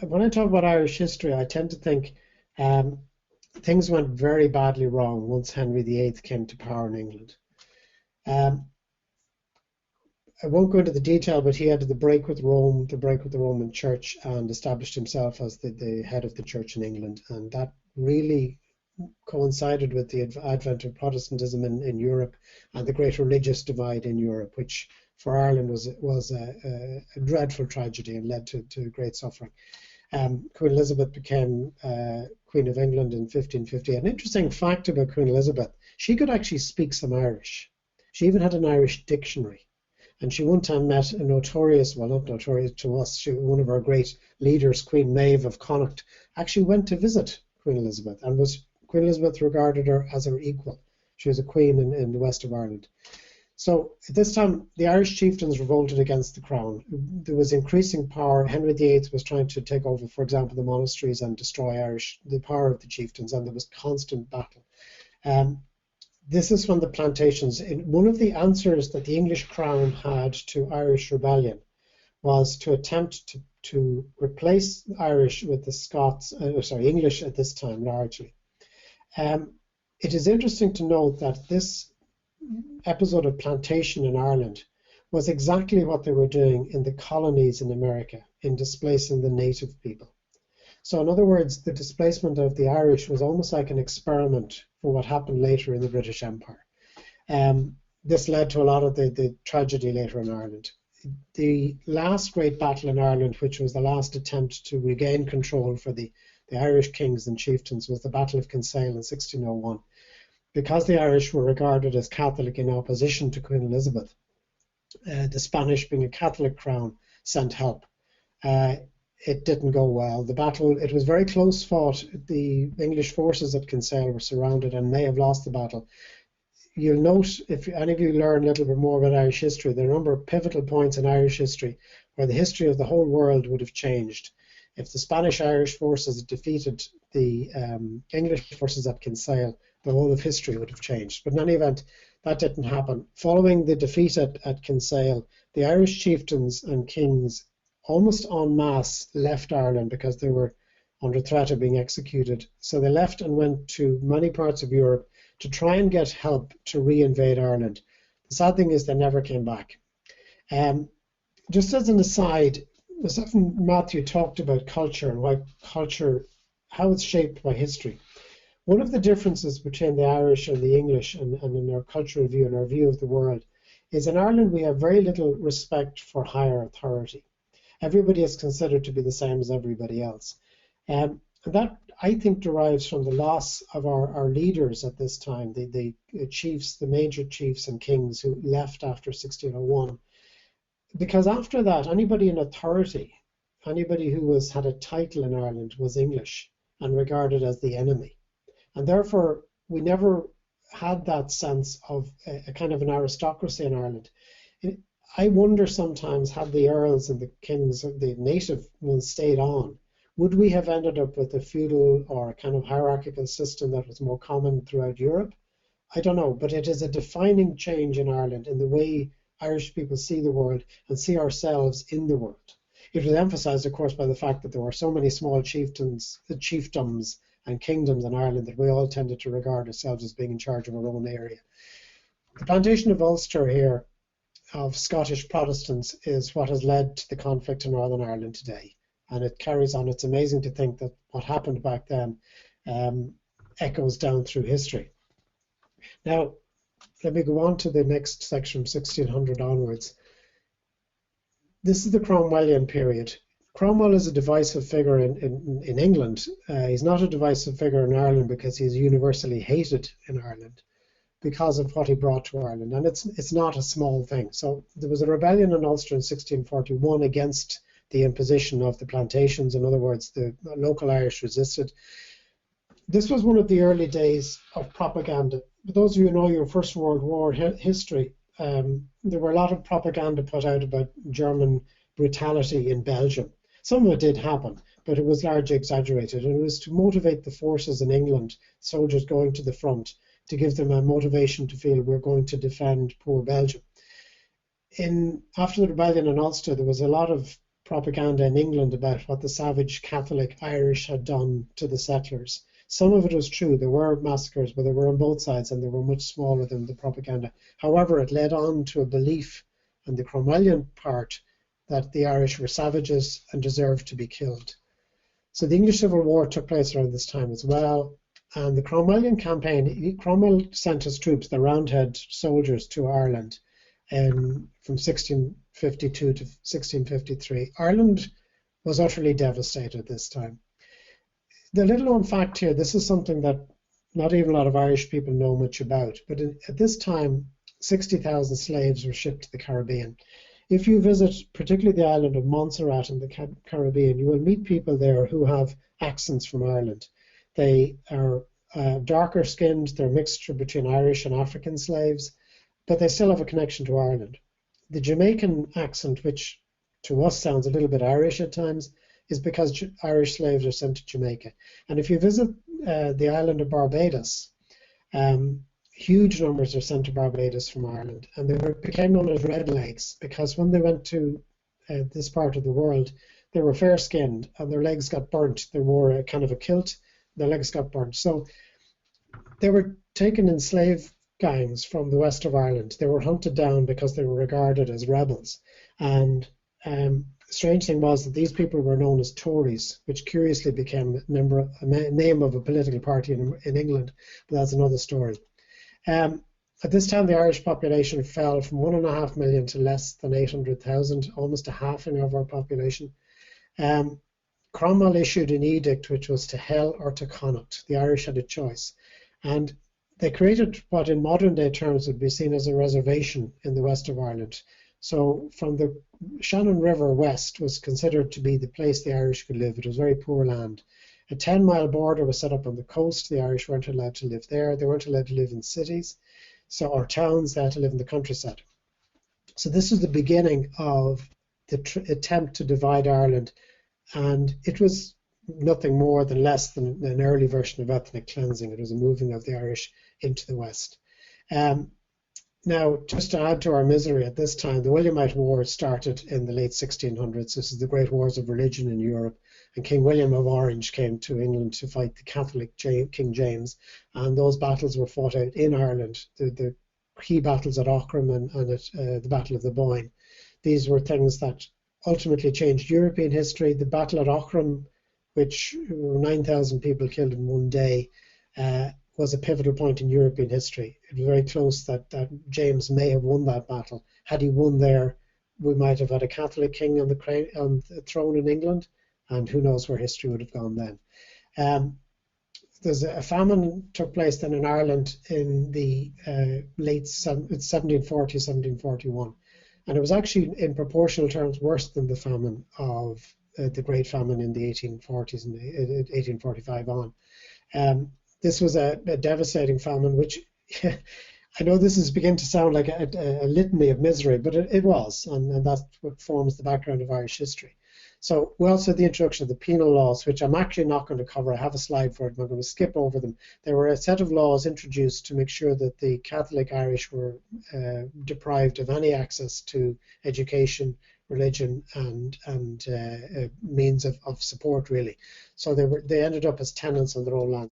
when I talk about Irish history, I tend to think um, things went very badly wrong once Henry VIII came to power in England. Um, I won't go into the detail, but he had the break with Rome, the break with the Roman Church, and established himself as the head of the Church in England. And that really coincided with the advent of Protestantism in Europe and the great religious divide in Europe, which for Ireland was a dreadful tragedy and led to great suffering. Queen Elizabeth became Queen of England in 1550. An interesting fact about Queen Elizabeth, she could actually speak some Irish. She even had an Irish dictionary. And she one time met a notorious, well, not notorious to us, one of our great leaders, Queen Maeve of Connacht, actually went to visit Queen Elizabeth, and Queen Elizabeth regarded her as her equal. She was a queen in the west of Ireland. So at this time, the Irish chieftains revolted against the crown. There was increasing power. Henry VIII was trying to take over, for example, the monasteries and destroy the power of the chieftains, and there was constant battle. This is from the plantations. One of the answers that the English crown had to Irish rebellion was to attempt to replace Irish with the Scots, English at this time largely. It is interesting to note that this episode of plantation in Ireland was exactly what they were doing in the colonies in America in displacing the native people. So in other words, the displacement of the Irish was almost like an experiment for what happened later in the British Empire. This led to a lot of the tragedy later in Ireland. The last great battle in Ireland, which was the last attempt to regain control for the Irish kings and chieftains, was the Battle of Kinsale in 1601. Because the Irish were regarded as Catholic in opposition to Queen Elizabeth, the Spanish, being a Catholic crown, sent help. It didn't go well. The battle, it was very close fought. The English forces at Kinsale were surrounded and may have lost the battle. You'll note, if any of you learn a little bit more about Irish history, there are a number of pivotal points in Irish history where the history of the whole world would have changed. If the Spanish-Irish forces had defeated the English forces at Kinsale, the whole of history would have changed. But in any event, that didn't happen. Following the defeat at Kinsale, the Irish chieftains and kings almost en masse left Ireland because they were under threat of being executed. So they left and went to many parts of Europe to try and get help to re-invade Ireland. The sad thing is they never came back. Just as an aside, Matthew talked about culture and why culture, how it's shaped by history. One of the differences between the Irish and the English and in our cultural view and our view of the world is in Ireland we have very little respect for higher authority. Everybody is considered to be the same as everybody else. And that, I think, derives from the loss of our leaders at this time, the chiefs, the major chiefs and kings who left after 1601. Because after that, anybody in authority, anybody who had a title in Ireland was English and regarded as the enemy. And therefore, we never had that sense of a kind of an aristocracy in Ireland. I wonder sometimes, had the earls and the kings, the native ones, stayed on, would we have ended up with a feudal or a kind of hierarchical system that was more common throughout Europe? I don't know, but it is a defining change in Ireland in the way Irish people see the world and see ourselves in the world. It was emphasised, of course, by the fact that there were so many small chieftains, chiefdoms and kingdoms in Ireland that we all tended to regard ourselves as being in charge of our own area. The plantation of Ulster here, of Scottish Protestants, is what has led to the conflict in Northern Ireland today. And it carries on. It's amazing to think that what happened back then echoes down through history. Now, let me go on to the next section, 1600 onwards. This is the Cromwellian period. Cromwell is a divisive figure in England. He's not a divisive figure in Ireland because he's universally hated in Ireland because of what he brought to Ireland. And it's not a small thing. So there was a rebellion in Ulster in 1641 against the imposition of the plantations. In other words, the local Irish resisted. This was one of the early days of propaganda. For those of you who know your First World War history, there were a lot of propaganda put out about German brutality in Belgium. Some of it did happen, but it was largely exaggerated. And it was to motivate the forces in England, soldiers going to the front, to give them a motivation to feel we're going to defend poor Belgium. After the rebellion in Ulster, there was a lot of propaganda in England about what the savage Catholic Irish had done to the settlers. Some of it was true. There were massacres, but they were on both sides, and they were much smaller than the propaganda. However, it led on to a belief on the Cromwellian part that the Irish were savages and deserved to be killed. So the English Civil War took place around this time as well. And the Cromwellian campaign, Cromwell sent his troops, the Roundhead soldiers, to Ireland from 1652 to 1653. Ireland was utterly devastated this time. The little known fact here, this is something that not even a lot of Irish people know much about, but at this time, 60,000 slaves were shipped to the Caribbean. If you visit particularly the island of Montserrat in the Caribbean, you will meet people there who have accents from Ireland. They are darker skinned, they're a mixture between Irish and African slaves, but they still have a connection to Ireland. The Jamaican accent, which to us sounds a little bit Irish at times, is because Irish slaves are sent to Jamaica. And if you visit the island of Barbados, huge numbers are sent to Barbados from Ireland, and they became known as red legs because when they went to this part of the world, they were fair-skinned and their legs got burnt. They wore a kind of a kilt, their legs got burnt. So they were taken in slave gangs from the west of Ireland. They were hunted down because they were regarded as rebels. And the strange thing was that these people were known as Tories, which curiously became a name of a political party in England, but that's another story. At this time, the Irish population fell from 1.5 million to less than 800,000, almost a halving of our population. Cromwell issued an edict which was to hell or to Connacht. The Irish had a choice. And they created what in modern day terms would be seen as a reservation in the west of Ireland. So from the Shannon River west was considered to be the place the Irish could live. It was very poor land. A 10-mile border was set up on the coast. The Irish weren't allowed to live there. They weren't allowed to live in cities or towns. They had to live in the countryside. So this was the beginning of the attempt to divide Ireland. And it was nothing more than less than an early version of ethnic cleansing. It was a moving of the Irish into the west. Now, just to add to our misery at this time, the Williamite War started in the late 1600s. This is the Great Wars of Religion in Europe. And King William of Orange came to England to fight the Catholic King James. And those battles were fought out in Ireland. The key battles at Aughrim and at the Battle of the Boyne. These were things that ultimately changed European history. The Battle at Aughrim, which 9,000 people killed in one day, was a pivotal point in European history. It was very close that James may have won that battle. Had he won there, we might have had a Catholic king on the throne in England, and who knows where history would have gone then. There's a famine took place then in Ireland in the late 1740, 1741, and it was actually in proportional terms worse than the famine of the Great Famine in the 1840s and 1845 on. This was a devastating famine, which I know this is beginning to sound like a litany of misery, but it was, and that's what forms the background of Irish history. So we also had the introduction of the penal laws, which I'm actually not going to cover. I have a slide for it, but I'm going to skip over them. There were a set of laws introduced to make sure that the Catholic Irish were deprived of any access to education, religion, and means of support, really. So they ended up as tenants on their own land.